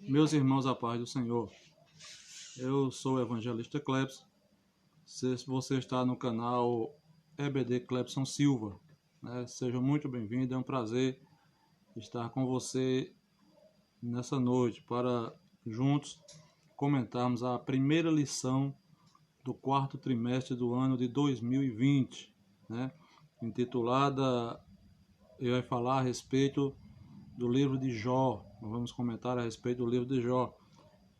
Meus irmãos, a paz do Senhor. Eu sou o evangelista Clebson. Se você está no canal EBD Clebson Silva, seja muito bem-vindo. É um prazer estar com você nessa noite para juntos comentarmos a primeira lição do quarto trimestre do ano de 2020, intitulada, eu vai falar a respeito do livro de Jó. Nós vamos comentar a respeito do livro de Jó.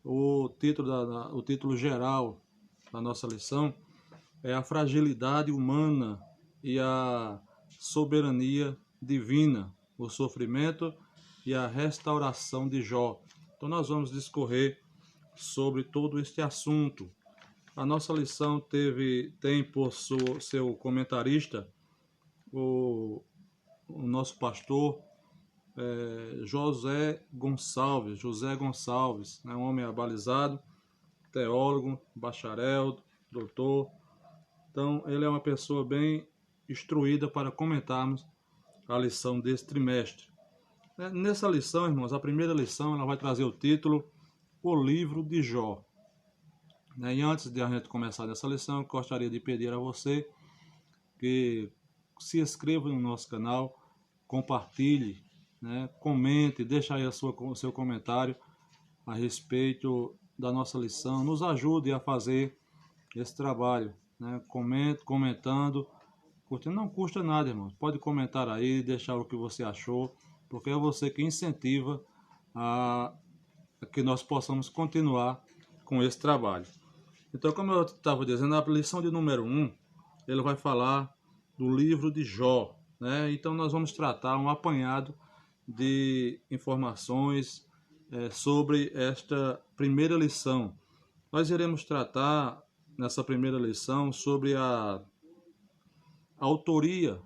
O título geral da nossa lição é a fragilidade humana e a soberania divina, o sofrimento e a restauração de Jó. Então nós vamos discorrer sobre todo este assunto. A nossa lição tem por seu comentarista o nosso pastor José Gonçalves, um homem abalizado, teólogo, bacharel, doutor. Então, ele é uma pessoa bem instruída para comentarmos a lição desse trimestre. Nessa lição, irmãos, a primeira lição, ela vai trazer o título O Livro de Jó. E antes de a gente começar nessa lição, eu gostaria de pedir a você que se inscreva no nosso canal, compartilhe, comente, deixe aí o seu comentário a respeito da nossa lição, nos ajude a fazer esse trabalho, comentando, curtindo, não custa nada, irmãos, pode comentar aí, deixar o que você achou, porque é você que incentiva a que nós possamos continuar com esse trabalho. Então, como eu estava dizendo, a lição de número 1, ele vai falar do livro de Jó, Então nós vamos tratar um apanhado de informações sobre esta primeira lição. Nós iremos tratar nessa primeira lição sobre a autoria,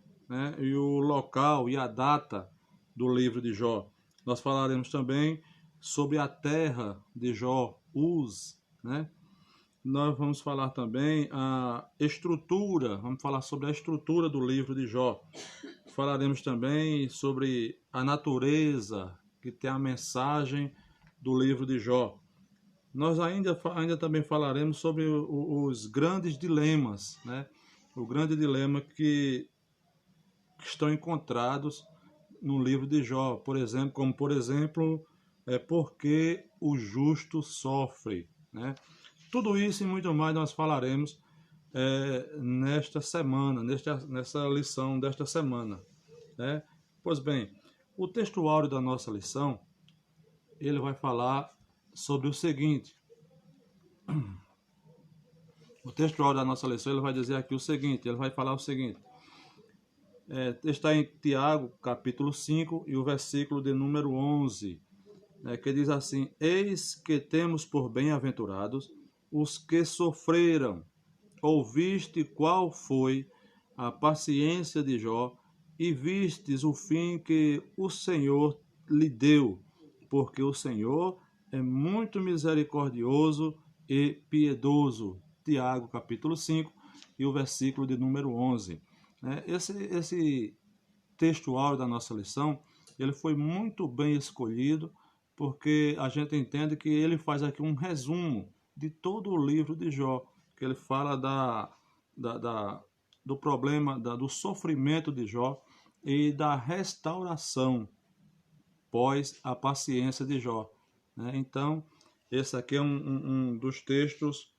e o local e a data do livro de Jó. Nós falaremos também sobre a terra de Jó, Uz, Nós vamos falar também vamos falar sobre a estrutura do livro de Jó. Falaremos também sobre a natureza que tem a mensagem do livro de Jó. Nós ainda também falaremos sobre os grandes dilemas, O grande dilema que estão encontrados no livro de Jó, por exemplo, por que o justo sofre, Tudo isso e muito mais nós falaremos nesta semana, nessa lição desta semana. Pois bem, o texto áureo da nossa lição, ele vai falar sobre o seguinte. O texto áureo da nossa lição, ele vai dizer aqui o seguinte, ele vai falar o seguinte. Está em Tiago, capítulo 5, e o versículo de número 11, que diz assim: Eis que temos por bem-aventurados os que sofreram. Ouviste qual foi a paciência de Jó, e vistes o fim que o Senhor lhe deu, porque o Senhor é muito misericordioso e piedoso. Tiago, capítulo 5, e o versículo de número 11. Esse texto áureo da nossa lição, ele foi muito bem escolhido, porque a gente entende que ele faz aqui um resumo de todo o livro de Jó, que ele fala do problema, do sofrimento de Jó e da restauração pós a paciência de Jó. Então, esse aqui é um dos textos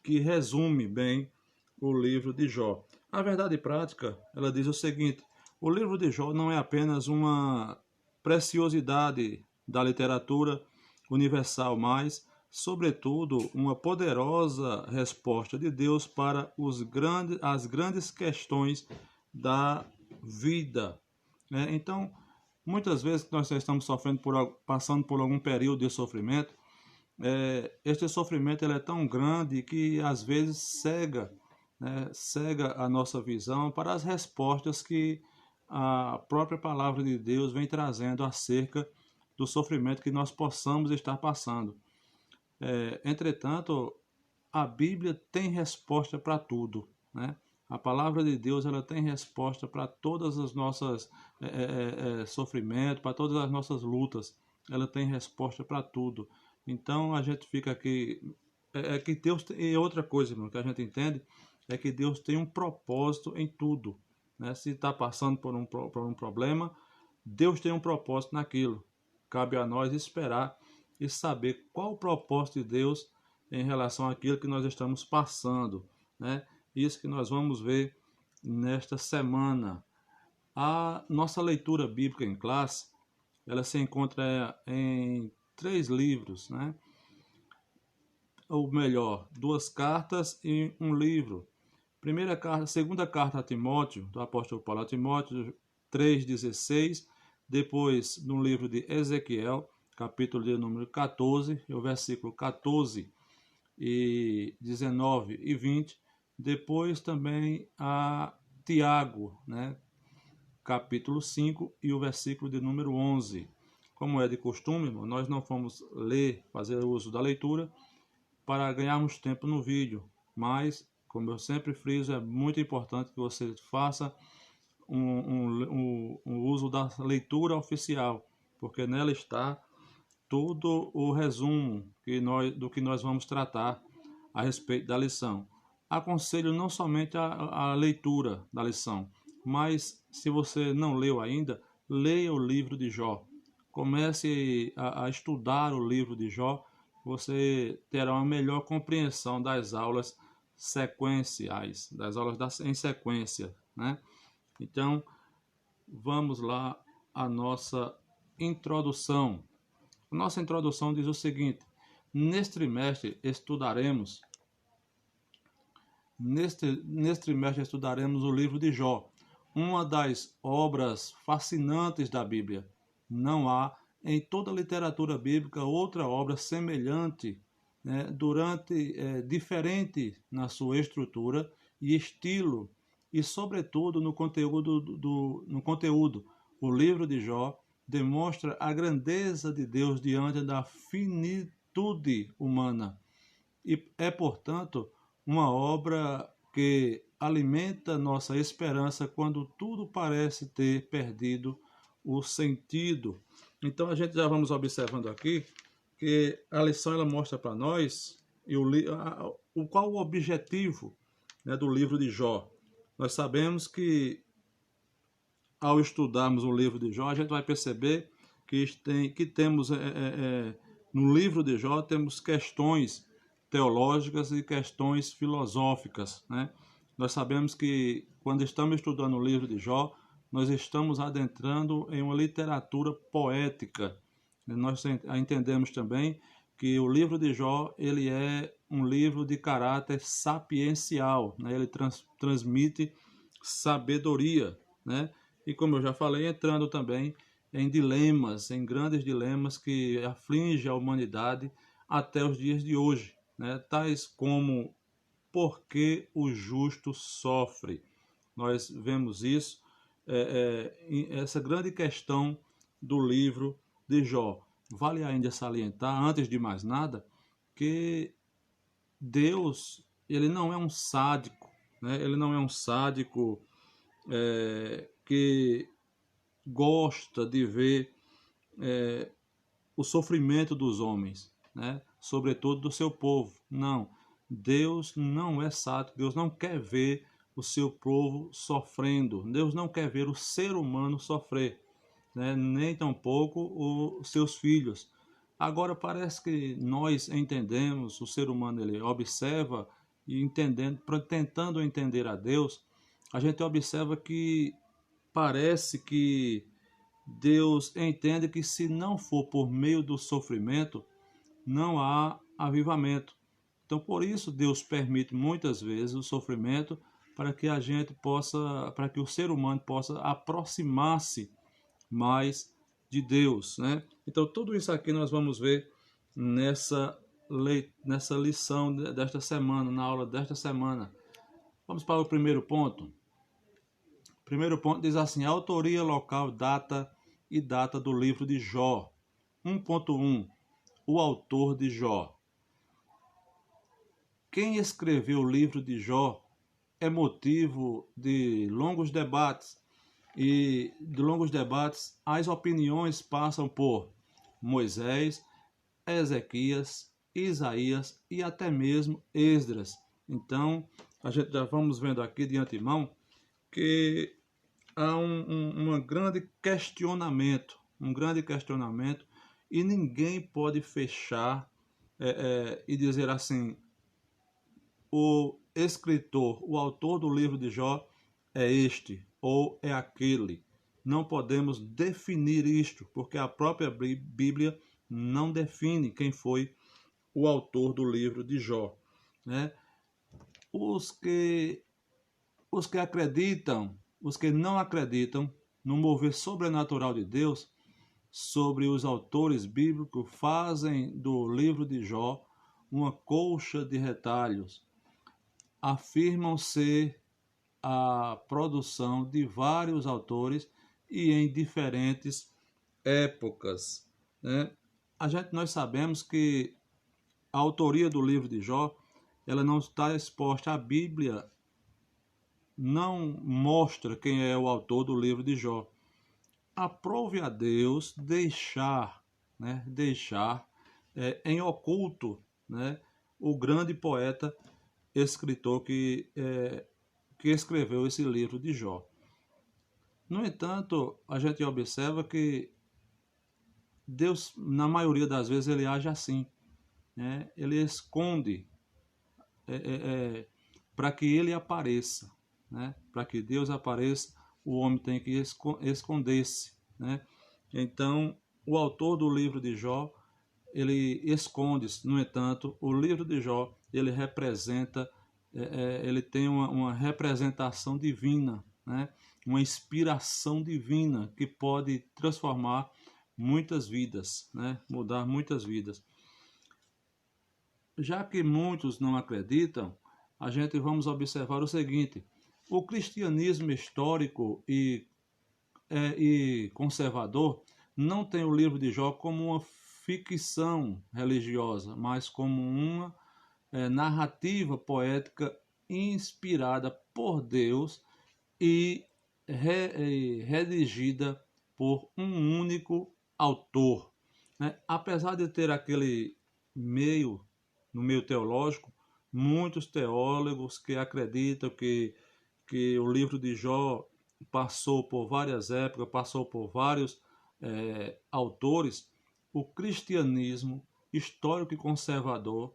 que resume bem o livro de Jó. A verdade prática, ela diz o seguinte: o livro de Jó não é apenas uma preciosidade da literatura universal, mas, sobretudo, uma poderosa resposta de Deus para as grandes questões da vida. Então, muitas vezes nós estamos passando por algum período de sofrimento, este sofrimento ele é tão grande que às vezes cega a nossa visão para as respostas que a própria palavra de Deus vem trazendo acerca do sofrimento que nós possamos estar passando. Entretanto, a Bíblia tem resposta para tudo, A palavra de Deus, ela tem resposta para todas as nossas sofrimentos, para todas as nossas lutas. ela tem resposta para tudo. Então a gente fica aqui, que Deus tem, e outra coisa, irmão, que a gente entende, é que Deus tem um propósito em tudo, né? Se está passando por um problema, Deus tem um propósito naquilo. Cabe a nós esperar e saber qual o propósito de Deus em relação àquilo que nós estamos passando, né? Isso que nós vamos ver nesta semana. A nossa leitura bíblica em classe, ela se encontra em 3 livros, né? Ou melhor, 2 cartas e um livro. Segunda carta a Timóteo, do apóstolo Paulo a Timóteo, 3,16. Depois, no livro de Ezequiel, capítulo de número 14, o versículo 14 e 19 e 20. Depois também a Tiago, né? Capítulo 5 e o versículo de número 11. Como é de costume, nós não fomos fazer uso da leitura para ganharmos tempo no vídeo, mas, como eu sempre friso, é muito importante que você faça um uso da leitura oficial, porque nela está todo o resumo do que nós vamos tratar a respeito da lição. Aconselho não somente a leitura da lição, mas se você não leu ainda, leia o livro de Jó. Comece a estudar o livro de Jó, você terá uma melhor compreensão das aulas sequenciais, das aulas em sequência, né? Então, vamos lá à nossa introdução. A nossa introdução diz o seguinte: neste trimestre estudaremos o livro de Jó, uma das obras fascinantes da Bíblia. Não há em toda a literatura bíblica outra obra semelhante, né, diferente na sua estrutura e estilo, e sobretudo no conteúdo. O livro de Jó demonstra a grandeza de Deus diante da finitude humana. E é, portanto, uma obra que alimenta nossa esperança quando tudo parece ter perdido o sentido. Então a gente já vamos observando aqui que a lição ela mostra para nós qual o objetivo, né, do livro de Jó. Nós sabemos que ao estudarmos o livro de Jó, a gente vai perceber que temos no livro de Jó temos questões teológicas e questões filosóficas, né? Nós sabemos que quando estamos estudando o livro de Jó, nós estamos adentrando em uma literatura poética. Nós entendemos também que o livro de Jó ele é um livro de caráter sapiencial, né? Ele transmite sabedoria, né? E como eu já falei, entrando também em grandes dilemas que afligem a humanidade até os dias de hoje, né? Tais como por que o justo sofre. Nós vemos isso, essa grande questão do livro de Jó. Vale ainda salientar, antes de mais nada, que Deus ele não é um sádico, né? Ele não é um sádico que gosta de ver o sofrimento dos homens, né? Sobretudo do seu povo. Não, Deus não é sádico, Deus não quer ver o seu povo sofrendo, Deus não quer ver o ser humano sofrer, né? Nem tampouco os seus filhos. Agora parece que nós entendemos, o ser humano ele observa e tentando entender a Deus, a gente observa que parece que Deus entende que se não for por meio do sofrimento, não há avivamento. Então, por isso, Deus permite muitas vezes o sofrimento para que para que o ser humano possa aproximar-se mais de Deus, né? Então, tudo isso aqui nós vamos ver nessa lição desta semana, na aula desta semana. Vamos para o primeiro ponto. O primeiro ponto diz assim: autoria, local, data do livro de Jó. 1.1. O autor de Jó. Quem escreveu o livro de Jó é motivo de longos debates, e de longos debates as opiniões passam por Moisés, Ezequias, Isaías e até mesmo Esdras. Então, a gente já vamos vendo aqui de antemão que há um grande questionamento, e ninguém pode fechar e dizer assim, o escritor, o autor do livro de Jó é este ou é aquele. Não podemos definir isto, porque a própria Bíblia não define quem foi o autor do livro de Jó, né? Os que acreditam, os que não acreditam no mover sobrenatural de Deus sobre os autores bíblicos fazem do livro de Jó uma colcha de retalhos. Afirmam ser a produção de vários autores e em diferentes épocas, né? Nós sabemos que a autoria do livro de Jó, ela não está exposta. A Bíblia não mostra quem é o autor do livro de Jó. Aprove a Deus deixar em oculto, né, o grande poeta, escritor que escreveu esse livro de Jó. No entanto, a gente observa que Deus, na maioria das vezes, ele age assim, né? Ele esconde para que ele apareça, né? Para que Deus apareça, o homem tem que esconder-se, né? Então, o autor do livro de Jó, ele esconde-se. No entanto, o livro de Jó, ele representa, ele tem uma representação divina, né? Uma inspiração divina que pode transformar muitas vidas, né? Mudar muitas vidas. Já que muitos não acreditam, a gente vamos observar o seguinte: o cristianismo histórico e conservador não tem o livro de Jó como uma ficção religiosa, mas como uma narrativa poética inspirada por Deus e redigida por um único autor, né? Apesar de ter aquele no meio teológico, muitos teólogos que acreditam que o livro de Jó passou por várias épocas, passou por vários autores, o cristianismo histórico e conservador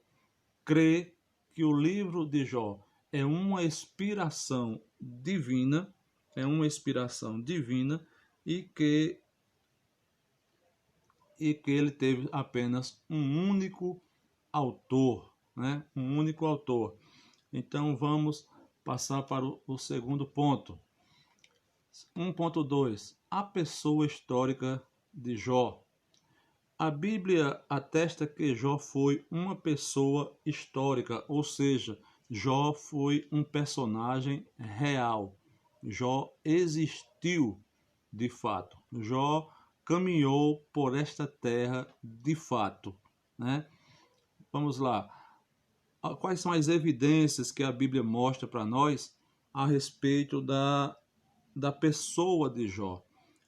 crê que o livro de Jó é uma inspiração divina, e que ele teve apenas um único autor, né? Um único autor. Então vamos passar para o segundo ponto. 1.2. A pessoa histórica de Jó. A Bíblia atesta que Jó foi uma pessoa histórica, ou seja, Jó foi um personagem real. Jó existiu de fato. Jó caminhou por esta terra de fato, né? Vamos lá. Quais são as evidências que a Bíblia mostra para nós a respeito da pessoa de Jó?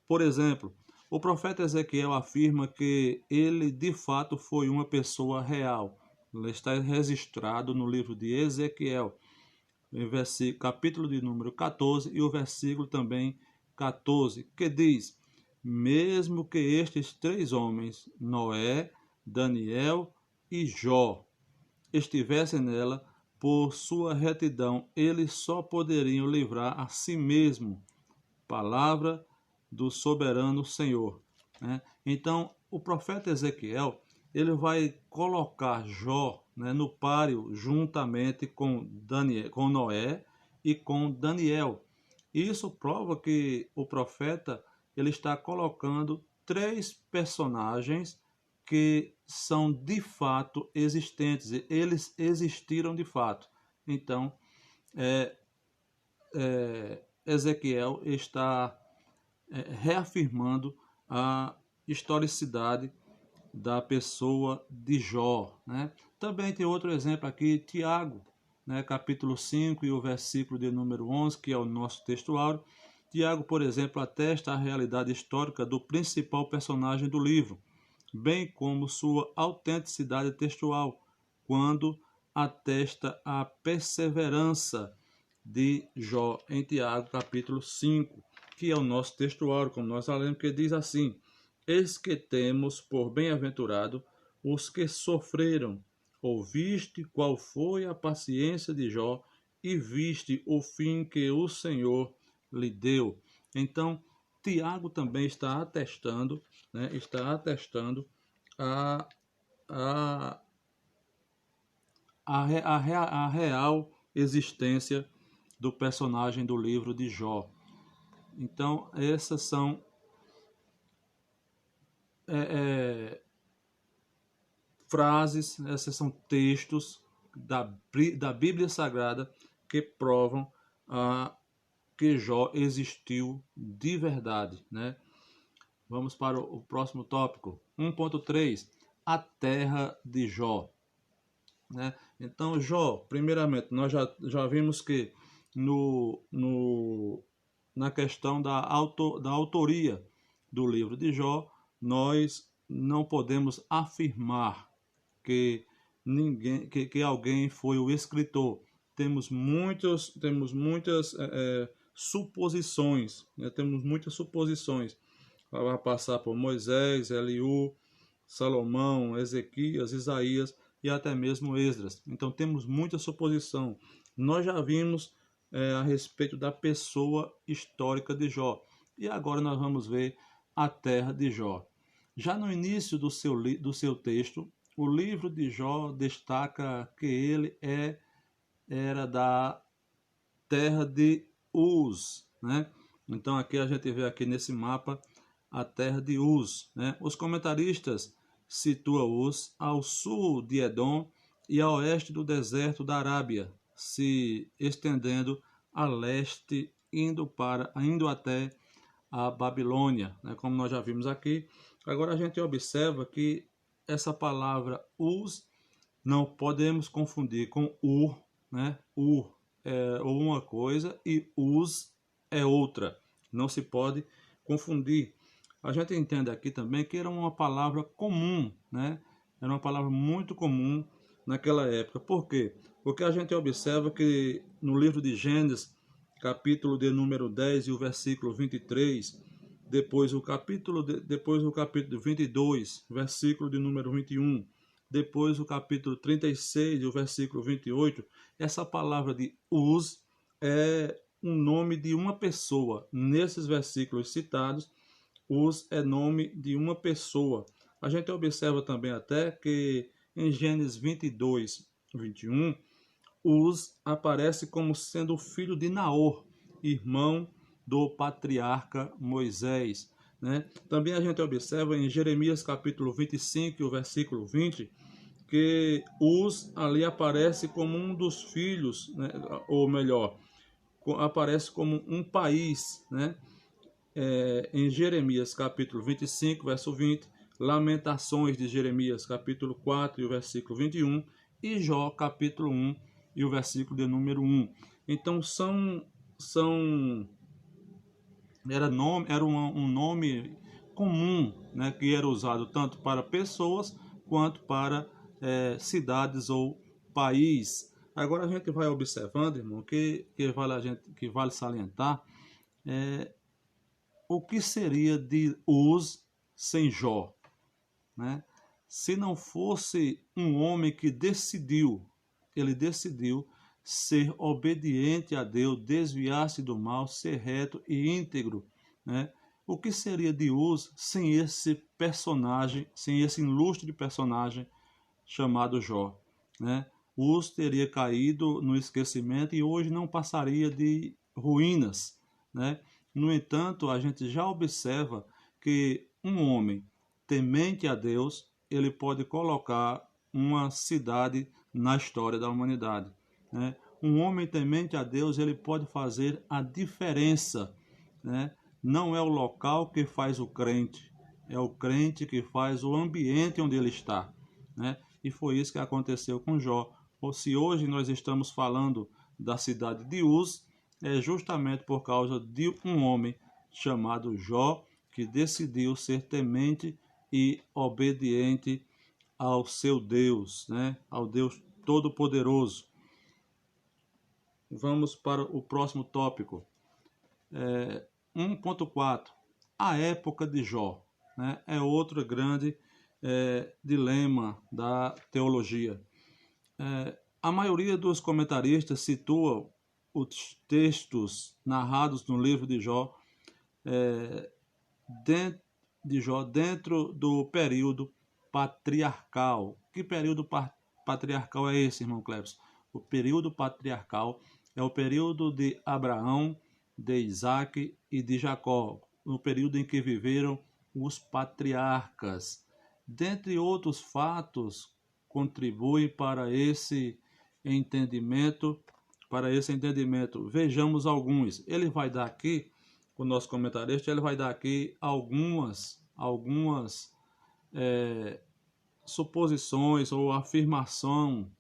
Por exemplo, o profeta Ezequiel afirma que ele de fato foi uma pessoa real. Ele está registrado no livro de Ezequiel, em capítulo de número 14 e o versículo também 14, que diz: mesmo que estes 3 homens, Noé, Daniel e Jó, estivessem nela, por sua retidão, eles só poderiam livrar a si mesmo. Palavra do soberano Senhor, né? Então, o profeta Ezequiel, ele vai colocar Jó, né, no páreo juntamente com Noé e com Daniel. Isso prova que o profeta ele está colocando 3 personagens que são de fato existentes, eles existiram de fato. Então, Ezequiel está reafirmando a historicidade da pessoa de Jó, né? Também tem outro exemplo aqui, Tiago, né, capítulo 5 e o versículo de número 11, que é o nosso textuário. Tiago, por exemplo, atesta a realidade histórica do principal personagem do livro, bem como sua autenticidade textual, quando atesta a perseverança de Jó em Tiago, capítulo 5, que é o nosso textuário, como nós falamos, que diz assim: eis que temos por bem-aventurado os que sofreram. Ouviste qual foi a paciência de Jó e viste o fim que o Senhor lhe deu. Então, Tiago também está atestando, né, a, a, a real existência do personagem do livro de Jó. Então, essas são frases, esses são textos da Bíblia Sagrada que provam que Jó existiu de verdade, né? Vamos para o próximo tópico, 1.3, a terra de Jó. Né? Então, Jó, primeiramente, nós já vimos que na questão da autoria do livro de Jó, nós não podemos afirmar que alguém foi o escritor. Temos muitas suposições, né? Temos muitas suposições. Vai passar por Moisés, Eliú, Salomão, Ezequias, Isaías e até mesmo Esdras. Então temos muita suposição. Nós já vimos a respeito da pessoa histórica de Jó. E agora nós vamos ver a terra de Jó. Já no início do seu texto, o livro de Jó destaca que ele era da terra de Uz, né? Então aqui a gente vê aqui nesse mapa a terra de Uz, né? Os comentaristas situam Uz ao sul de Edom e a oeste do deserto da Arábia, se estendendo a leste, indo até a Babilônia, né? Como nós já vimos aqui. Agora a gente observa que essa palavra Uz não podemos confundir com Ur, né? Ur é uma coisa e Uz é outra. Não se pode confundir. A gente entende aqui também que era uma palavra comum, né? Era uma palavra muito comum naquela época. Por quê? Porque a gente observa que no livro de Gênesis, capítulo de número 10 e o versículo 23, depois o capítulo 22, versículo de número 21, depois o capítulo 36 e o versículo 28, essa palavra de Uz é um nome de uma pessoa. Nesses versículos citados, Uz é nome de uma pessoa. A gente observa também até que em Gênesis 22, 21, Uz aparece como sendo o filho de Naor, irmão do patriarca Moisés, né? Também a gente observa em Jeremias capítulo 25, o versículo 20, que Uz ali aparece como um dos filhos, né? Ou melhor, aparece como um país, né? Em Jeremias capítulo 25, verso 20, Lamentações de Jeremias capítulo 4 e o versículo 21, e Jó capítulo 1 e o versículo de número 1. Então era um nome comum, né, que era usado tanto para pessoas quanto para cidades ou país. Agora a gente vai observando, irmão, que vale salientar o que seria de Uz sem Jó, né? Se não fosse um homem que ele decidiu ser obediente a Deus, desviar-se do mal, ser reto e íntegro, né? O que seria de Uz sem esse personagem, sem esse ilustre personagem chamado Jó, né? Uz teria caído no esquecimento e hoje não passaria de ruínas, né? No entanto, a gente já observa que um homem temente a Deus, ele pode colocar uma cidade na história da humanidade, né? Um homem temente a Deus, ele pode fazer a diferença, né? Não é o local que faz o crente, é o crente que faz o ambiente onde ele está, né? E foi isso que aconteceu com Jó. Ou se hoje nós estamos falando da cidade de Uz, é justamente por causa de um homem chamado Jó, que decidiu ser temente e obediente ao seu Deus, né? Ao Deus Todo-Poderoso. Vamos para o próximo tópico. 1.4. A época de Jó, né? É outro grande dilema da teologia. A maioria dos comentaristas situa os textos narrados no livro de Jó, dentro do período patriarcal. Que período patriarcal é esse, irmão Cleves? O período patriarcal é o período de Abraão, de Isaac e de Jacó, no período em que viveram os patriarcas. Dentre outros fatos, contribuem para esse entendimento. Vejamos alguns. Ele vai dar aqui, o nosso comentarista, ele vai dar aqui algumas suposições ou afirmação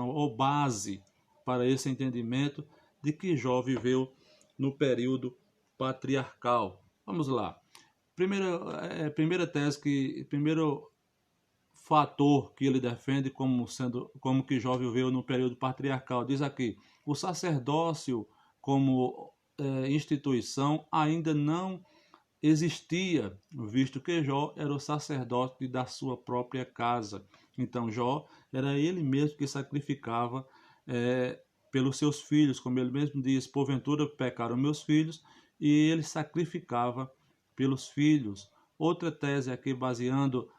ou base para esse entendimento de que Jó viveu no período patriarcal. Vamos lá. Primeira tese, primeiro fator que ele defende como que Jó viveu no período patriarcal. Diz aqui: o sacerdócio como instituição ainda não existia, visto que Jó era o sacerdote da sua própria casa. Então Jó era ele mesmo que sacrificava pelos seus filhos, como ele mesmo diz: porventura pecaram meus filhos, e ele sacrificava pelos filhos. Outra tese aqui, baseando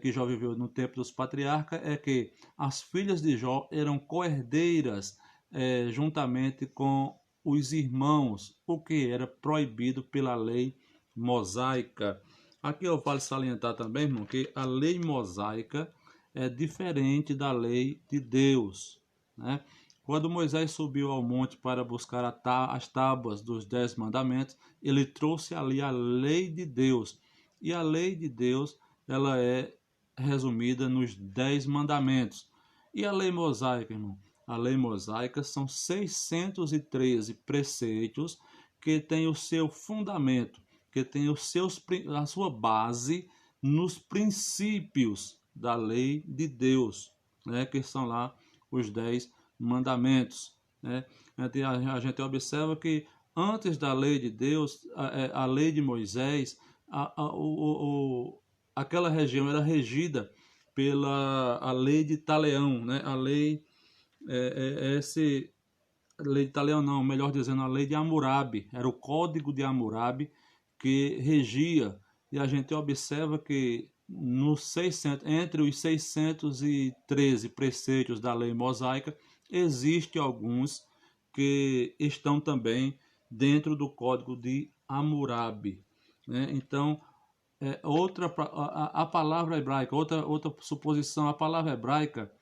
que Jó viveu no tempo dos patriarcas, é que as filhas de Jó eram co-herdeiras juntamente com os irmãos, o que era proibido pela lei mosaica. Aqui eu vale salientar também, irmão, que a lei mosaica é diferente da lei de Deus, né? Quando Moisés subiu ao monte para buscar as tábuas dos 10 mandamentos, ele trouxe ali a lei de Deus. E a lei de Deus, ela é resumida nos 10 mandamentos. E a lei mosaica, irmão? A lei mosaica são 613 preceitos que têm o seu fundamento, que tem a sua base nos princípios da lei de Deus, né? Que são lá os 10 mandamentos, né? A gente observa que antes da lei de Deus, a lei de Moisés, aquela região era regida pela lei de Taleão, né? A lei lei de Taleão não, melhor dizendo, a lei de Hammurabi, era o código de Hammurabi que regia, e a gente observa que entre os 613 preceitos da lei mosaica, existem alguns que estão também dentro do código de Hammurabi, né? Então, a palavra hebraica, outra suposição, a palavra hebraica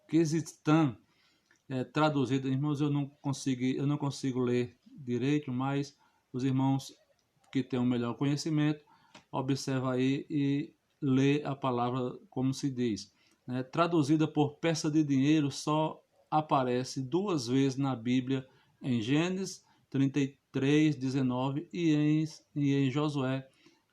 Quezistan, traduzida, irmãos, eu não consigo ler direito, mas os irmãos que têm um melhor conhecimento, observa aí e lê a palavra como se diz, né? Traduzida por peça de dinheiro, só aparece 2 vezes na Bíblia, em Gênesis 33, 19 e em Josué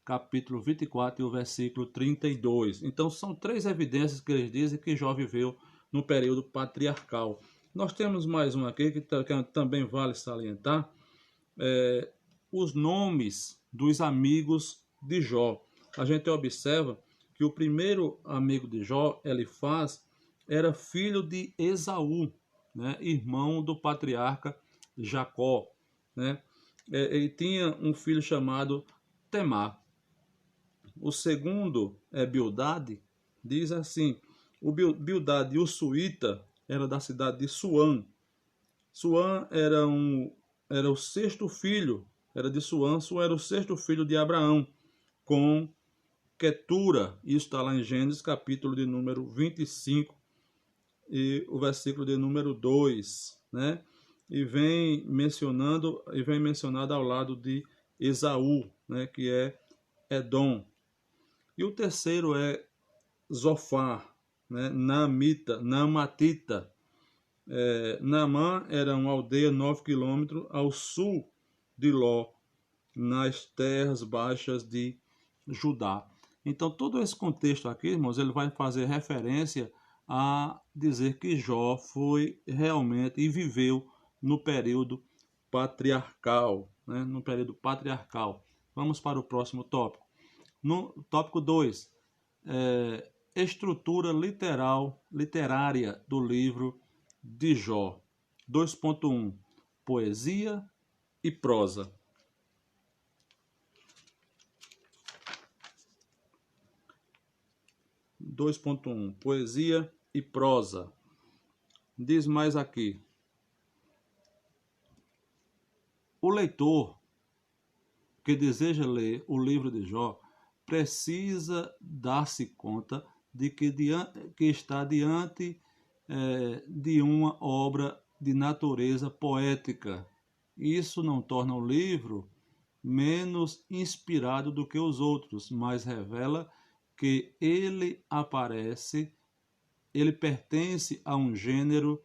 capítulo 24 e o versículo 32. Então são 3 evidências que eles dizem que Jó viveu no período patriarcal. Nós temos mais um aqui que também vale salientar, os nomes dos amigos de Jó. A gente observa que o primeiro amigo de Jó, Elifaz, era filho de Esaú, né? Irmão do patriarca Jacó, né? Ele tinha um filho chamado Temar. O segundo é Bildade, diz assim: o Bildade, o suíta, era da cidade de Suã. Suã era o 6º filho, era de Suã. Suã era o 6º filho de Abraão, com Quetura. Isso está lá em Gênesis, capítulo de número 25, e o versículo de número 2, né? E vem mencionado ao lado de Esaú, né? Que é Edom. E o terceiro é Zofar, né? Naamatita. Naamã era uma aldeia 9 quilômetros ao sul de Ló. nas terras baixas de Judá. Então, todo esse contexto aqui, irmãos, ele vai fazer referência a dizer que Jó foi realmente e viveu no período patriarcal, né? No período patriarcal. Vamos para o próximo tópico. No tópico 2, estrutura literária do livro de Jó. 2.1, poesia e prosa. 2.1, poesia e prosa. Diz mais aqui. O leitor que deseja ler o livro de Jó precisa dar-se conta de que está diante de uma obra de natureza poética. Isso não torna o livro menos inspirado do que os outros, mas revela que ele pertence a um gênero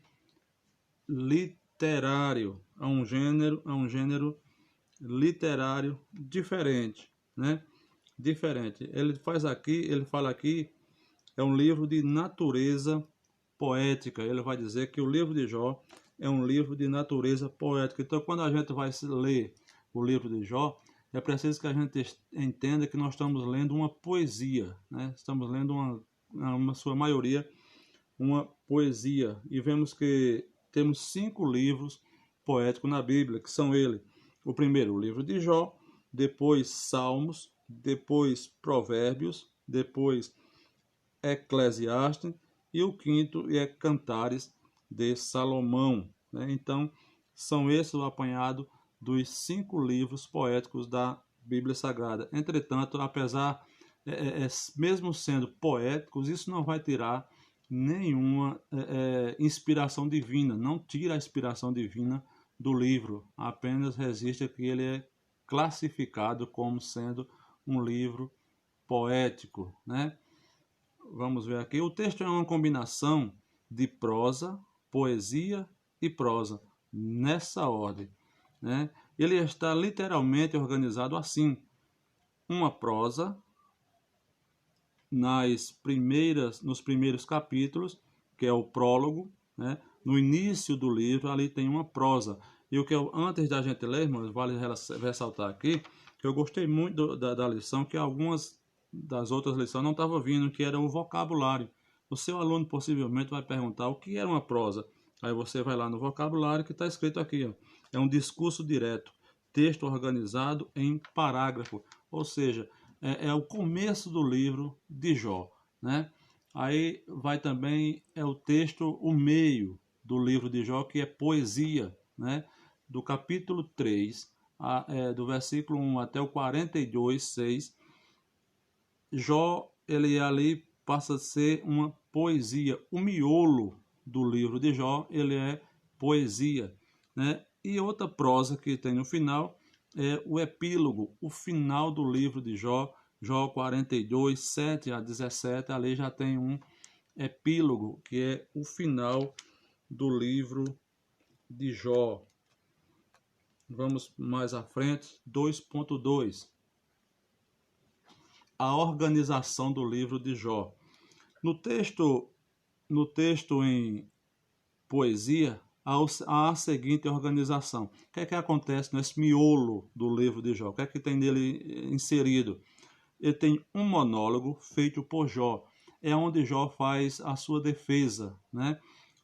literário, a um gênero literário diferente, né? Diferente. Ele fala aqui, é um livro de natureza poética. Ele vai dizer que o livro de Jó é um livro de natureza poética. Então, quando a gente vai ler o livro de Jó, é preciso que a gente entenda que nós estamos lendo uma poesia, né? Estamos lendo, na sua maioria, uma poesia. E vemos que temos 5 livros poéticos na Bíblia, que são o primeiro, o livro de Jó, depois Salmos, depois Provérbios, depois Eclesiastes, e o quinto é Cantares de Salomão, né? Então, são esses o apanhado dos 5 livros poéticos da Bíblia Sagrada. Entretanto, apesar, mesmo sendo poéticos, isso não vai tirar nenhuma inspiração divina, não tira a inspiração divina do livro, apenas resiste a que ele é classificado como sendo um livro poético, né? Vamos ver aqui. O texto é uma combinação de prosa, poesia e prosa, nessa ordem, né? Ele está literalmente organizado assim: uma prosa nos primeiros capítulos, que é o prólogo, né? No início do livro, ali tem uma prosa. E o que antes da gente ler, irmãos, vale ressaltar aqui, que eu gostei muito da lição, que algumas das outras lições não estavam vindo, que era o vocabulário. O seu aluno possivelmente vai perguntar o que era uma prosa. Aí você vai lá no vocabulário que está escrito aqui, ó. É um discurso direto, texto organizado em parágrafo, ou seja, é o começo do livro de Jó, né? Aí vai também, o texto, o meio do livro de Jó, que é poesia, né? Do capítulo 3, do versículo 1 até o 42, 6, Jó, ele ali passa a ser uma poesia. O miolo do livro de Jó, ele é poesia, né? E outra prosa que tem no final é o epílogo, o final do livro de Jó, Jó 42, 7 a 17, ali já tem um epílogo, que é o final do livro de Jó. Vamos mais à frente, 2.2. A organização do livro de Jó. No texto em poesia, há a seguinte organização. O que é que acontece nesse miolo do livro de Jó? O que é que tem nele inserido? Ele tem um monólogo feito por Jó. É onde Jó faz a sua defesa, né?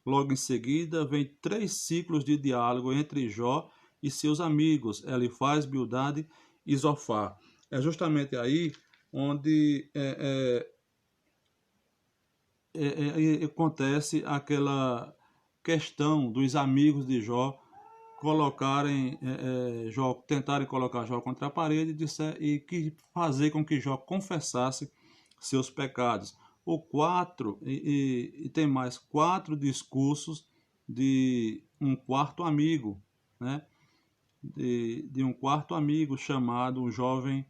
Logo em seguida, vem 3 ciclos de diálogo entre Jó e seus amigos, Elifaz, Bildade e Zofar. É justamente aí onde acontece aquela questão dos amigos de Jó tentarem colocar Jó contra a parede e fazer com que Jó confessasse seus pecados. Tem mais 4 discursos de um quarto amigo, né? De um quarto amigo chamado o jovem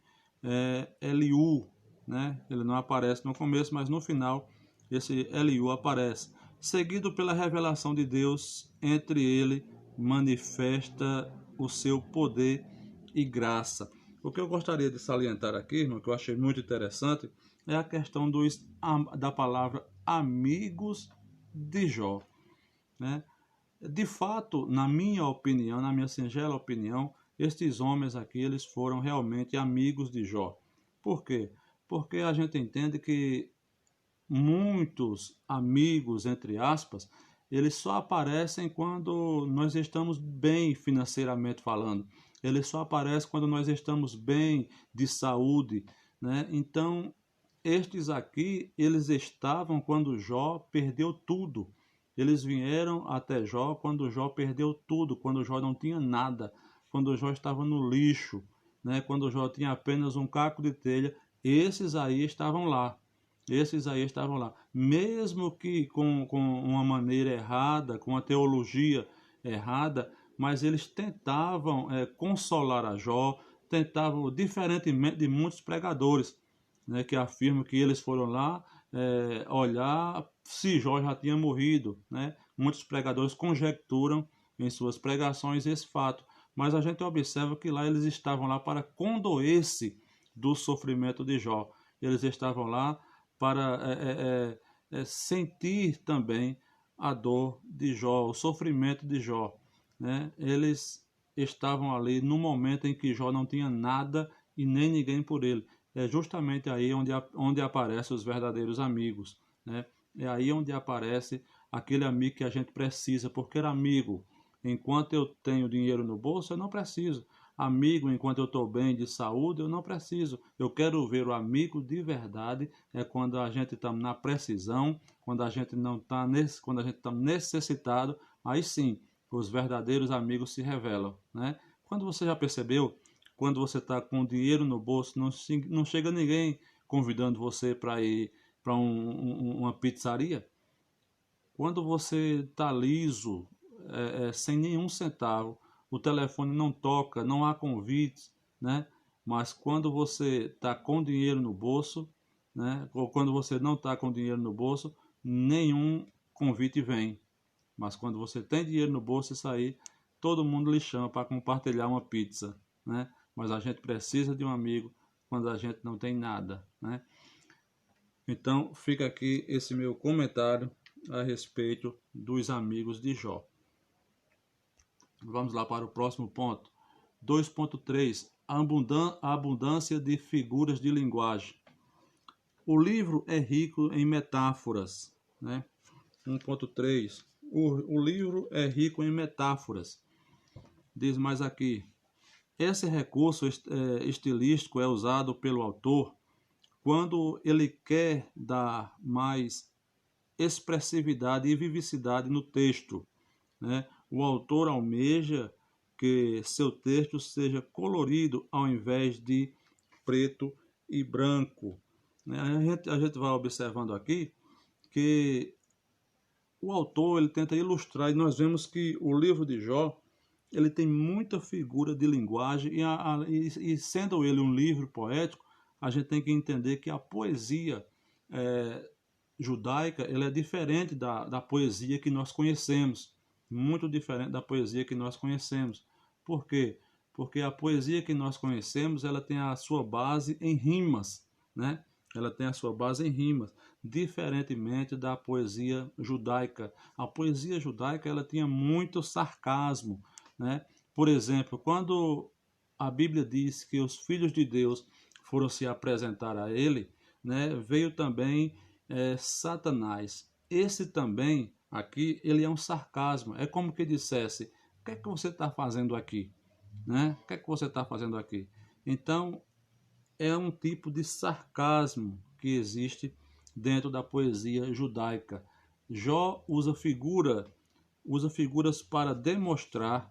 Eliú, né? Ele não aparece no começo, mas no final esse Eliú aparece, seguido pela revelação de Deus. Entre ele manifesta o seu poder e graça. O que eu gostaria de salientar aqui, irmão, que eu achei muito interessante, é a questão da palavra amigos de Jó, né? De fato, na minha opinião, na minha singela opinião, estes homens aqui, eles foram realmente amigos de Jó. Por quê? Porque a gente entende que muitos amigos, entre aspas, eles só aparecem quando nós estamos bem financeiramente falando. Eles só aparecem quando nós estamos bem de saúde, né? Então, estes aqui, eles estavam quando Jó perdeu tudo. Eles vieram até Jó quando Jó perdeu tudo, quando Jó não tinha nada, quando Jó estava no lixo, né? Quando Jó tinha apenas um caco de telha. Esses aí estavam lá. Esses aí estavam lá. Mesmo que com uma maneira errada, com uma teologia errada, mas eles tentavam consolar a Jó, tentavam, diferentemente de muitos pregadores, né, que afirmam que eles foram lá olhar se Jó já tinha morrido. Né? Muitos pregadores conjecturam em suas pregações esse fato, mas a gente observa que lá eles estavam lá para condoer-se do sofrimento de Jó. Eles estavam lá para sentir também a dor de Jó, o sofrimento de Jó. Né? Eles estavam ali no momento em que Jó não tinha nada e nem ninguém por ele. É justamente aí onde aparecem os verdadeiros amigos. Né? É aí onde aparece aquele amigo que a gente precisa, porque era amigo. Enquanto eu tenho dinheiro no bolso, eu não preciso. Amigo, enquanto eu estou bem de saúde, eu não preciso. Eu quero ver o amigo de verdade, é quando a gente está na precisão, quando a gente não está quando a gente está necessitado, aí sim, os verdadeiros amigos se revelam, né? Quando você já percebeu, quando você está com dinheiro no bolso, não chega ninguém convidando você para ir para uma pizzaria. Quando você está liso, sem nenhum centavo, o telefone não toca, não há convites, né? Mas quando você está com dinheiro no bolso, né? Ou quando você não está com dinheiro no bolso, nenhum convite vem. Mas quando você tem dinheiro no bolso, isso aí, todo mundo lhe chama para compartilhar uma pizza, né? Mas a gente precisa de um amigo quando a gente não tem nada, né? Então, fica aqui esse meu comentário a respeito dos amigos de Jó. Vamos lá para o próximo ponto. 2.3. A abundância de figuras de linguagem. O livro é rico em metáforas. Né? 1.3. O livro é rico em metáforas. Diz mais aqui. Esse recurso estilístico é usado pelo autor quando ele quer dar mais expressividade e vivacidade no texto. Né? O autor almeja que seu texto seja colorido ao invés de preto e branco. Né? A gente vai observando aqui que o autor ele tenta ilustrar, e nós vemos que o livro de Jó ele tem muita figura de linguagem, e sendo ele um livro poético, a gente tem que entender que a poesia judaica ela é diferente da poesia que nós conhecemos, muito diferente da poesia que nós conhecemos. Por quê? Porque a poesia que nós conhecemos ela tem a sua base em rimas, né? Ela tem a sua base em rimas, diferentemente da poesia judaica. A poesia judaica ela tinha muito sarcasmo, né? Por exemplo, quando a Bíblia diz que os filhos de Deus foram se apresentar a ele, né, veio também Satanás. Esse também, aqui, ele é um sarcasmo. É como que dissesse, o que é que você está fazendo aqui? Né? O que é que você está fazendo aqui? Então, é um tipo de sarcasmo que existe dentro da poesia judaica. Jó usa figuras para demonstrar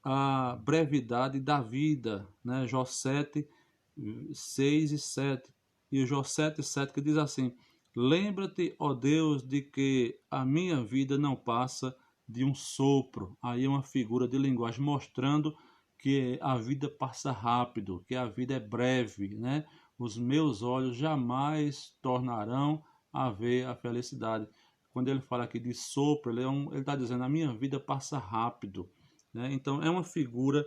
a brevidade da vida. Né? Jó 7, 6 e 7. E Jó 7, 7 que diz assim, lembra-te, ó Deus, de que a minha vida não passa de um sopro. Aí é uma figura de linguagem mostrando que a vida passa rápido, que a vida é breve, né? Os meus olhos jamais tornarão a ver a felicidade. Quando ele fala aqui de sopro, ele está dizendo a minha vida passa rápido. Né? Então é uma figura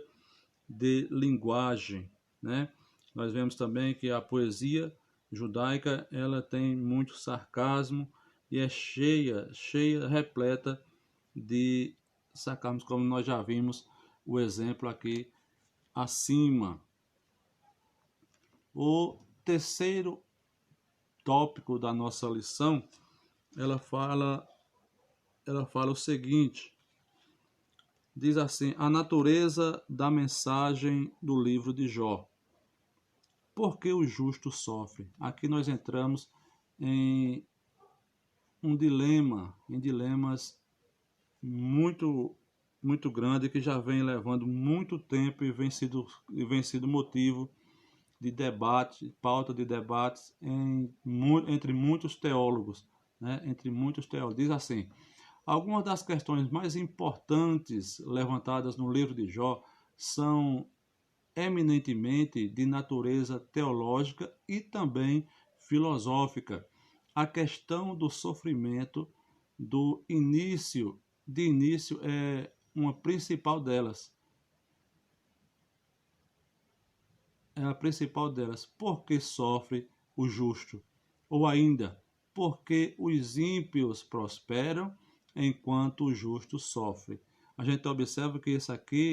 de linguagem. né? Nós vemos também que a poesia judaica ela tem muito sarcasmo e é cheia, repleta de sarcasmo, como nós já vimos o exemplo aqui acima. O terceiro tópico da nossa lição, ela fala o seguinte, diz assim: a natureza da mensagem do livro de Jó. Por que o justo sofre? Aqui nós entramos em um dilema, em dilemas muito grande que já vem levando muito tempo e vem sido motivo de debate, pauta de debates entre muitos teólogos, né? Entre muitos teólogos. Diz assim: algumas das questões mais importantes levantadas no livro de Jó são eminentemente de natureza teológica e também filosófica. A questão do sofrimento de início é uma principal delas. É a principal delas. Por que sofre o justo? Ou ainda, por que os ímpios prosperam enquanto o justo sofre? A gente observa que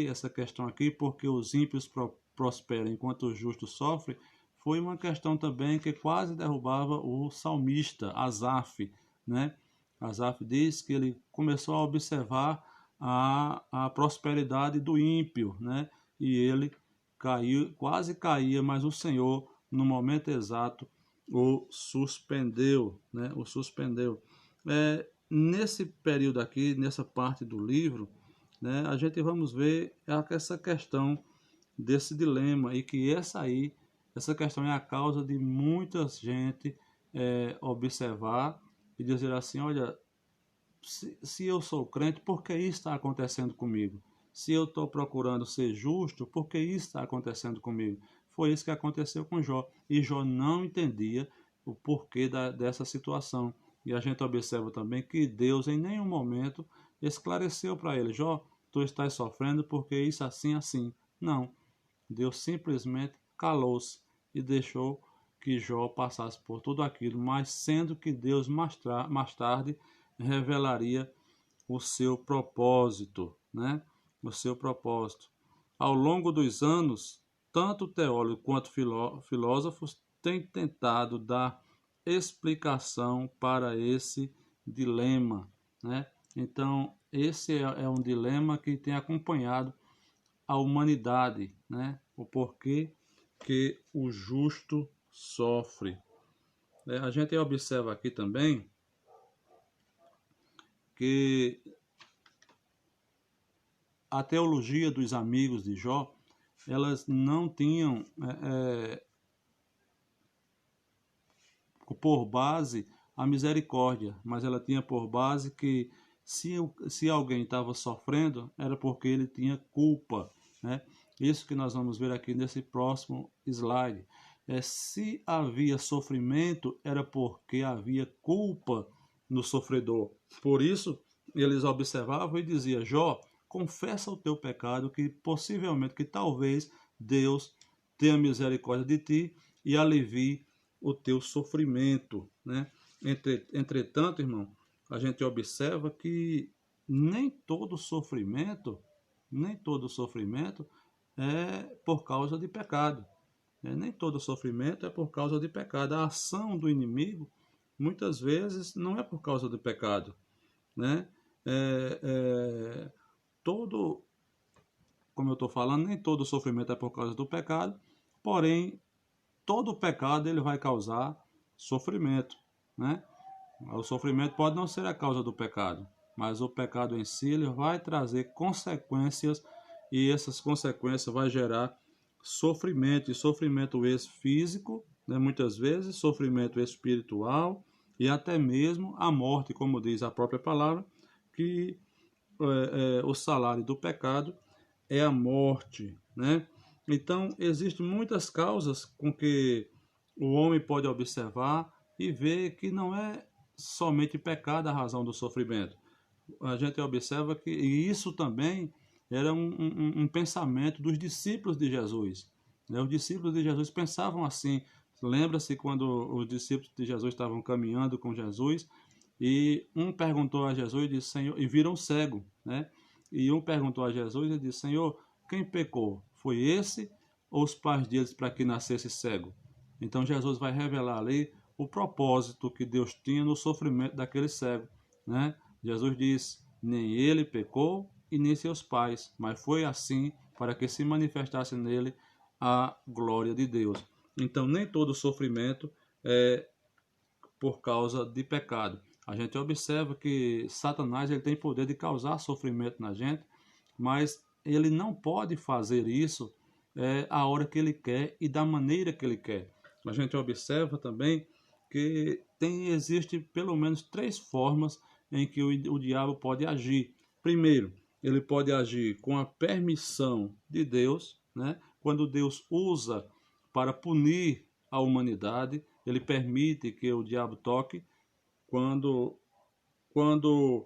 essa questão aqui, porque os ímpios prosperam enquanto o justo sofre, foi uma questão também que quase derrubava o salmista Asaf, né? Asaf diz que ele começou a observar a prosperidade do ímpio, né? E ele quase caía, mas o Senhor, no momento exato, o suspendeu, né? O suspendeu. Nesse período aqui, nessa parte do livro, né, a gente vamos ver essa questão desse dilema e que essa questão é a causa de muita gente observar e dizer assim, olha, se eu sou crente, por que isso está acontecendo comigo? Se eu estou procurando ser justo, por que isso está acontecendo comigo? Foi isso que aconteceu com Jó. E Jó não entendia o porquê dessa situação. E a gente observa também que Deus em nenhum momento esclareceu para ele: Jó, tu estás sofrendo porque isso assim. Não. Deus simplesmente calou-se e deixou que Jó passasse por tudo aquilo, mas sendo que Deus mais tarde revelaria o seu propósito, né? O seu propósito. Ao longo dos anos, tanto teólogos quanto filósofos têm tentado dar explicação para esse dilema, né? Então, esse é um dilema que tem acompanhado a humanidade, né? O porquê que o justo sofre. A gente observa aqui também que a teologia dos amigos de Jó, elas não tinham por base a misericórdia, mas ela tinha por base que se alguém estava sofrendo, era porque ele tinha culpa, né? Isso que nós vamos ver aqui nesse próximo slide. Se havia sofrimento, era porque havia culpa no sofredor. Por isso, eles observavam e diziam: Jó, confessa o teu pecado, que possivelmente, que talvez Deus tenha misericórdia de ti e alivie o teu sofrimento, né? Entretanto, irmão, a gente observa que nem todo sofrimento é por causa de pecado. Nem todo sofrimento é por causa de pecado. A ação do inimigo, muitas vezes, não é por causa do pecado, né? Como eu estou falando, nem todo sofrimento é por causa do pecado, porém, todo pecado ele vai causar sofrimento, né? O sofrimento pode não ser a causa do pecado, mas o pecado em si ele vai trazer consequências e essas consequências vai gerar sofrimento, e sofrimento esse físico, né, muitas vezes, sofrimento espiritual e até mesmo a morte, como diz a própria palavra, que o salário do pecado é a morte, né? Então, existem muitas causas com que o homem pode observar e ver que não é somente pecado a razão do sofrimento. A gente observa que isso também era um pensamento dos discípulos de Jesus. né? Os discípulos de Jesus pensavam assim. Lembra-se quando os discípulos de Jesus estavam caminhando com Jesus e um perguntou a Jesus e disse, Senhor, e viram cego, né? E um perguntou a Jesus e disse, Senhor, quem pecou? Foi esse ou os pais deles para que nascesse cego? Então Jesus vai revelar ali o propósito que Deus tinha no sofrimento daquele cego, né? Jesus diz, nem ele pecou e nem seus pais, mas foi assim para que se manifestasse nele a glória de Deus. Então nem todo sofrimento é por causa de pecado. A gente observa que Satanás ele tem poder de causar sofrimento na gente, mas ele não pode fazer isso a hora que ele quer e da maneira que ele quer. A gente observa também que existe pelo menos 3 formas em que o diabo pode agir. Primeiro, ele pode agir com a permissão de Deus, né? Quando Deus usa para punir a humanidade, ele permite que o diabo toque quando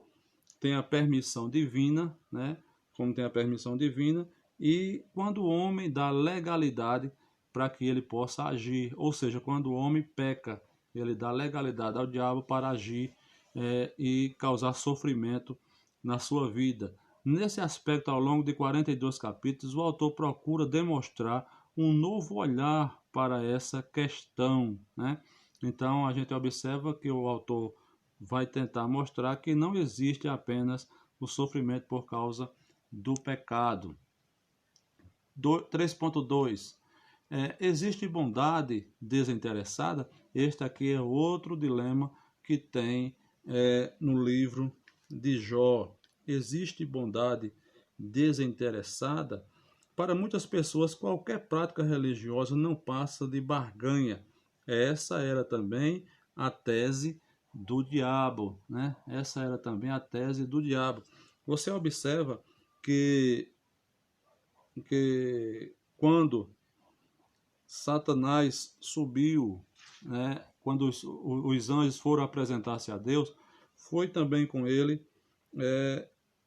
tem a permissão divina, né? Como tem a permissão divina, e quando o homem dá legalidade para que ele possa agir, ou seja, quando o homem peca, ele dá legalidade ao diabo para agir e causar sofrimento na sua vida. Nesse aspecto, ao longo de 42 capítulos, o autor procura demonstrar um novo olhar para essa questão, né? Então, a gente observa que o autor vai tentar mostrar que não existe apenas o sofrimento por causa do pecado. 3.2. Existe bondade desinteressada? Este aqui é outro dilema que tem no livro de Jó. Existe bondade desinteressada? Para muitas pessoas, qualquer prática religiosa não passa de barganha. Essa era também a tese do diabo, né? Essa era também a tese do diabo. Você observa que quando Satanás subiu, né? Quando os anjos foram apresentar-se a Deus, foi também com ele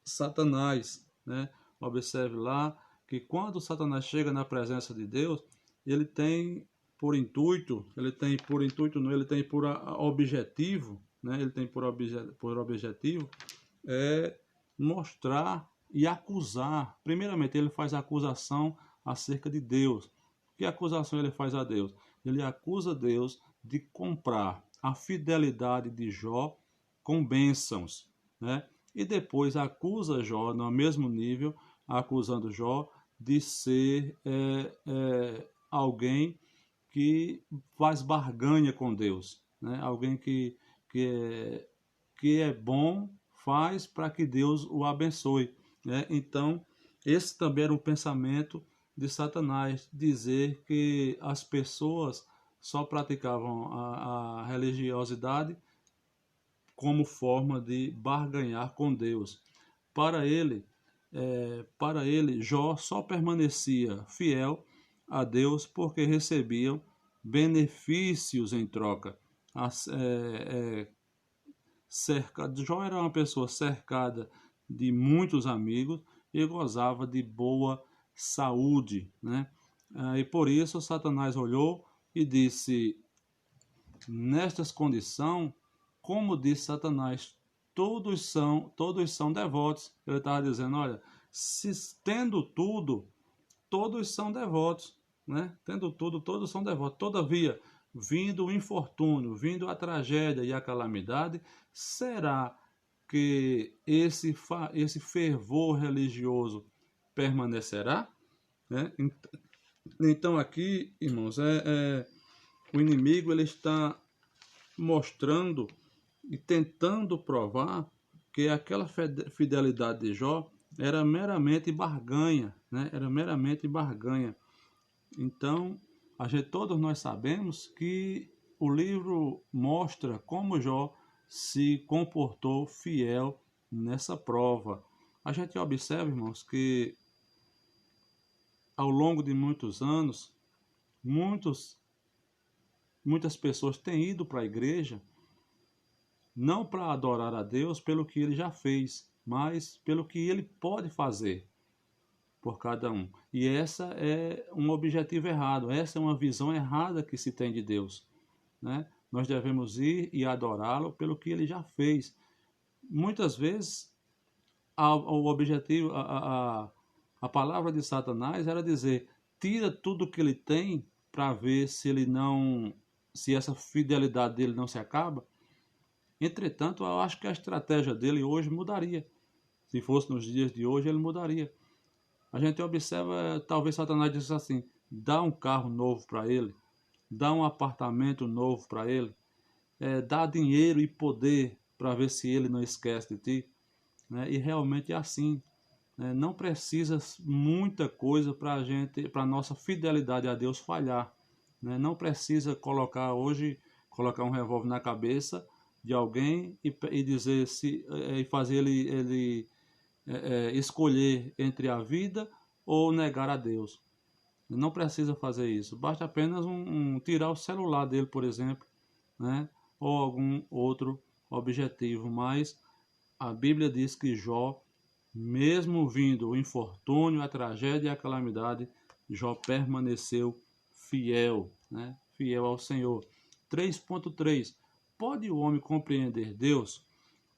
Satanás, né? Observe lá que quando Satanás chega na presença de Deus, ele tem por intuito, ele tem por objetivo, né? Ele tem por objetivo mostrar e acusar. Primeiramente, ele faz a acusação acerca de Deus. Que acusação ele faz a Deus? Ele acusa Deus de comprar a fidelidade de Jó com bênçãos, né? E depois acusa Jó no mesmo nível, acusando Jó de ser alguém que faz barganha com Deus, né? Alguém que é bom, faz para que Deus o abençoe, né? Então, esse também era um pensamento de Satanás, dizer que as pessoas só praticavam a religiosidade como forma de barganhar com Deus. Para ele, Jó só permanecia fiel a Deus porque recebiam benefícios em troca. Jó era uma pessoa cercada de muitos amigos e gozava de boa saúde, né? E por isso Satanás olhou e disse, nestas condições, como disse Satanás, todos são devotos. Ele estava dizendo, olha, se tendo tudo, todos são devotos, né? Tendo tudo, todos são devotos. Todavia, vindo o infortúnio, vindo a tragédia e a calamidade, será que esse fervor religioso permanecerá? Né? Então aqui, irmãos, o inimigo ele está mostrando e tentando provar que aquela fidelidade de Jó era meramente barganha, né? Era meramente barganha. Então, todos nós sabemos que o livro mostra como Jó se comportou fiel nessa prova. A gente observa, irmãos, que ao longo de muitos anos, muitas pessoas têm ido para a igreja não para adorar a Deus pelo que ele já fez, mas pelo que ele pode fazer. por cada um. E essa é um objetivo errado, essa é uma visão errada que se tem de Deus, né? Nós devemos ir e adorá-lo pelo que ele já fez. Muitas vezes, o objetivo, a palavra de Satanás era dizer: tira tudo que ele tem para ver se ele não, se essa fidelidade dele não se acaba. Entretanto, eu acho que a estratégia dele hoje mudaria. Se fosse nos dias de hoje, ele mudaria. A gente observa, talvez Satanás disse assim: dá um carro novo para ele, dá um apartamento novo para ele, dá dinheiro e poder para ver se ele não esquece de ti, né? E realmente é assim, né? Não precisa muita coisa para a gente, para nossa fidelidade a Deus falhar, né? Não precisa colocar um revólver na cabeça de alguém e dizer se e fazer ele escolher entre a vida ou negar a Deus. Não precisa fazer isso. Basta apenas tirar o celular dele, por exemplo, né? Ou algum outro objetivo. Mas a Bíblia diz que Jó, mesmo vindo o infortúnio, a tragédia e a calamidade, Jó permaneceu fiel, né? Fiel ao Senhor. 3.3. Pode o homem compreender Deus?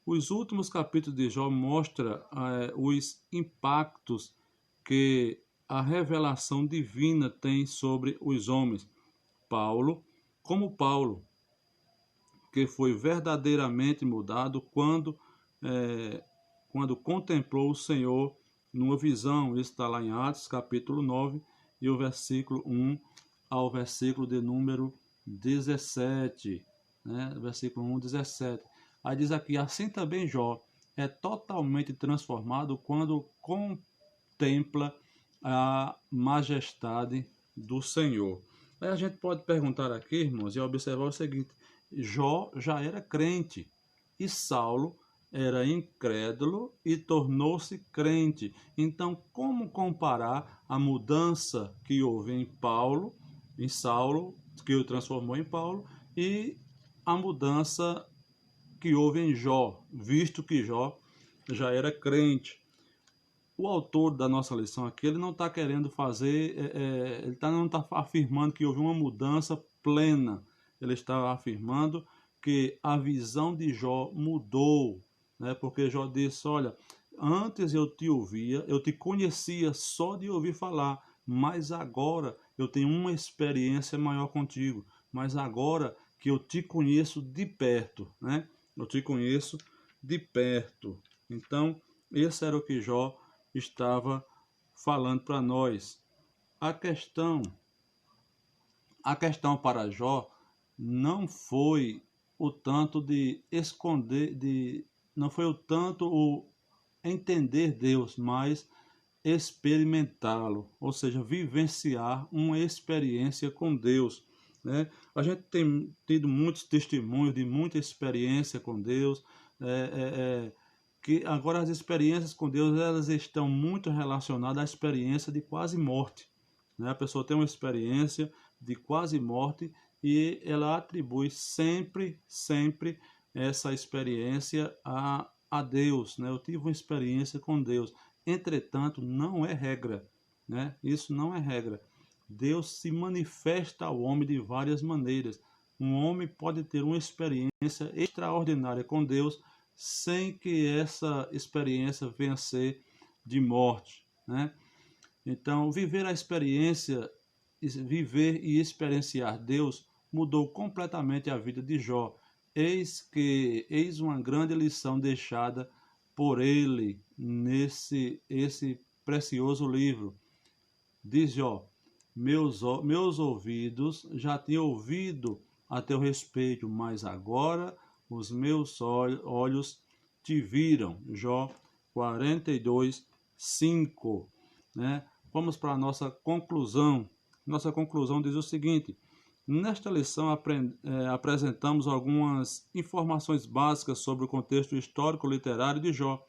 Os últimos capítulos de Jó mostram os impactos que a revelação divina tem sobre os homens. Como Paulo, que foi verdadeiramente mudado quando contemplou o Senhor numa visão. Isso está lá em Atos, capítulo 9, e o versículo 1 ao versículo de número 17. Né? Versículo 1, 17. Aí diz aqui: assim também Jó é totalmente transformado quando contempla a majestade do Senhor. Aí a gente pode perguntar aqui, irmãos, e observar o seguinte: Jó já era crente e Saulo era incrédulo e tornou-se crente. Então, como comparar a mudança que houve em Saulo, que o transformou em Paulo, e a mudança que houve em Jó, visto que Jó já era crente? O autor da nossa lição aqui, ele não está querendo fazer, não está afirmando que houve uma mudança plena. Ele está afirmando que a visão de Jó mudou, né? Porque Jó disse: olha, antes eu te ouvia, eu te conhecia só de ouvir falar, mas agora eu tenho uma experiência maior contigo. Mas agora que eu te conheço de perto, né? Eu te conheço de perto. Então, esse era o que Jó estava falando para nós. A questão para Jó não foi o tanto de esconder, não foi o tanto o entender Deus, mas experimentá-lo, ou seja, vivenciar uma experiência com Deus, né? A gente tem tido muitos testemunhos de muita experiência com Deus, que agora as experiências com Deus, elas estão muito relacionadas à experiência de quase morte, né? A pessoa tem uma experiência de quase morte e ela atribui sempre essa experiência a Deus, né? Eu tive uma experiência com Deus. Entretanto, não é regra, né? Isso não é regra. Deus se manifesta ao homem de várias maneiras. Um homem pode ter uma experiência extraordinária com Deus sem que essa experiência venha a ser de morte, né? Então, viver e experienciar Deus mudou completamente a vida de Jó. Eis uma grande lição deixada por ele esse precioso livro. Diz Jó: meus ouvidos já tinham ouvido a teu respeito, mas agora os meus olhos te viram. Jó 42, 5. Né? Vamos para a nossa conclusão. Nossa conclusão diz o seguinte: nesta lição apresentamos algumas informações básicas sobre o contexto histórico-literário de Jó.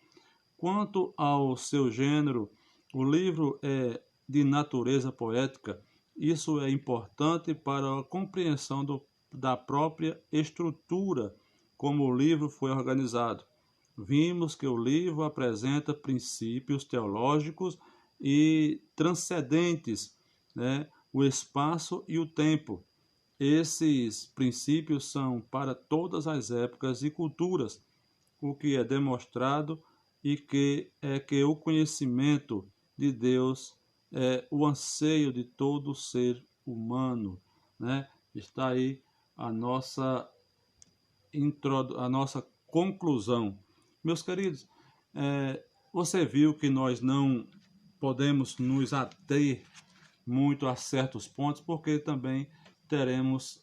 Quanto ao seu gênero, o livro é de natureza poética. Isso é importante para a compreensão da própria estrutura como o livro foi organizado. Vimos que o livro apresenta princípios teológicos e transcendentes, né? O espaço e o tempo. Esses princípios são para todas as épocas e culturas, o que é demonstrado e que o conhecimento de Deus é o anseio de todo ser humano, né? Está aí a nossa a nossa conclusão. Meus queridos, você viu que nós não podemos nos ater muito a certos pontos, porque também teremos,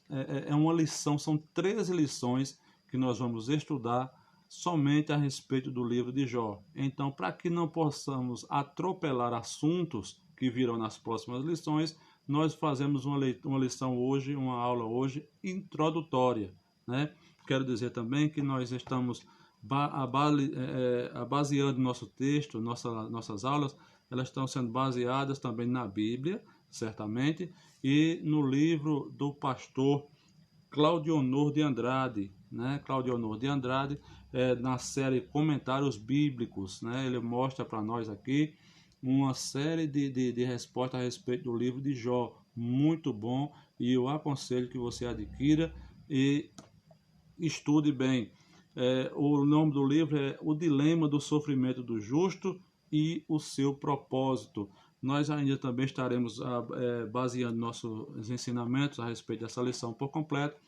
uma lição, são 13 lições que nós vamos estudar somente a respeito do livro de Jó. Então, para que não possamos atropelar assuntos que virão nas próximas lições, nós fazemos uma lição hoje, uma aula hoje introdutória, né? Quero dizer também que nós estamos baseando nosso texto, nossas aulas, elas estão sendo baseadas também na Bíblia, certamente, e no livro do pastor Claudionor de Andrade, né? Claudionor de Andrade, na série Comentários Bíblicos, né? Ele mostra para nós aqui uma série de respostas a respeito do livro de Jó, muito bom, e eu aconselho que você adquira e estude bem. O nome do livro é O Dilema do Sofrimento do Justo e o Seu Propósito. Nós ainda também estaremos baseando nossos ensinamentos a respeito dessa lição por completo,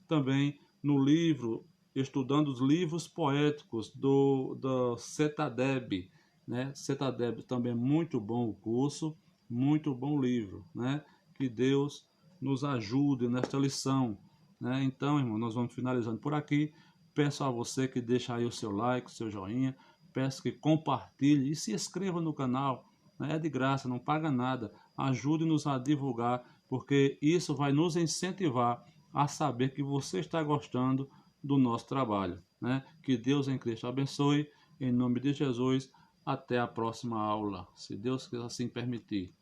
também no livro, estudando os livros poéticos do Cetadeb, né? Cetadeb também é muito bom o curso, muito bom livro, né? Que Deus nos ajude nesta lição, né? Então, irmão, nós vamos finalizando por aqui. Peço a você que deixe aí o seu like, o seu joinha, peço que compartilhe e se inscreva no canal, né? É de graça, não paga nada. Ajude-nos a divulgar, porque isso vai nos incentivar a saber que você está gostando do nosso trabalho, né? Que Deus em Cristo abençoe, em nome de Jesus. Até a próxima aula, se Deus assim permitir.